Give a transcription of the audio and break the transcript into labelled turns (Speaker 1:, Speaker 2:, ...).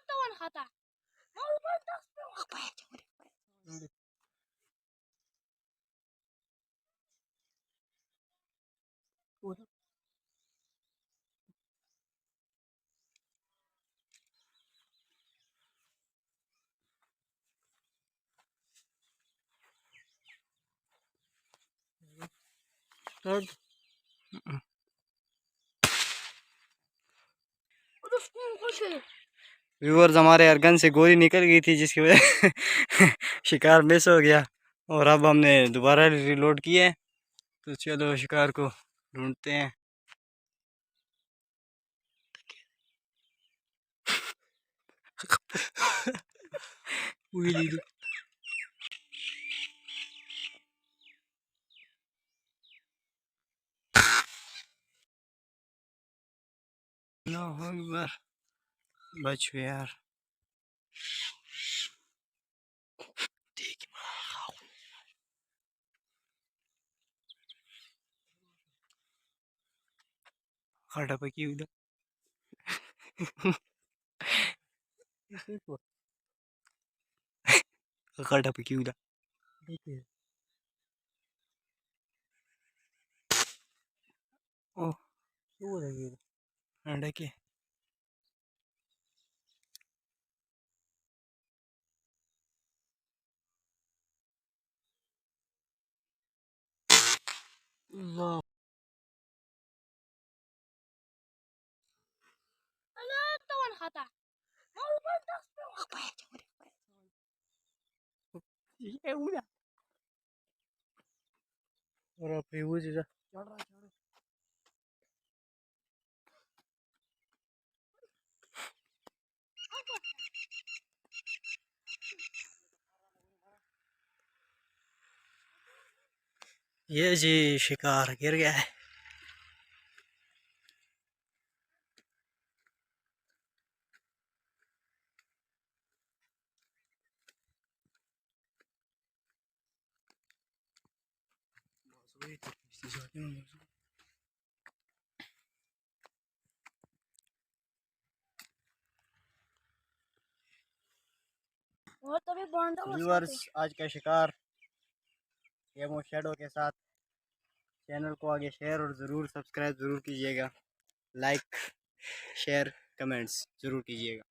Speaker 1: तवन खाता
Speaker 2: व्यूअर्स, हमारे अर्गन से गोली निकल गई थी जिसकी वजह से शिकार मिस हो गया और अब हमने दोबारा रिलोड किया है। तो चलो शिकार को ढूंढते हैं। बच गया यार। खाटा पकी उधर खाटा पकी उधर ओह अंडा के
Speaker 1: तवन खाता
Speaker 2: ये उड़ा और अब ये वो चीज़ चढ़ रहा है। ये जी शिकार गिर गया है।
Speaker 1: और तभी बांधा
Speaker 2: व्यूअर्स, आज का शिकार गेम शेडो के साथ। चैनल को आगे शेयर और ज़रूर सब्सक्राइब ज़रूर कीजिएगा। लाइक शेयर कमेंट्स ज़रूर कीजिएगा।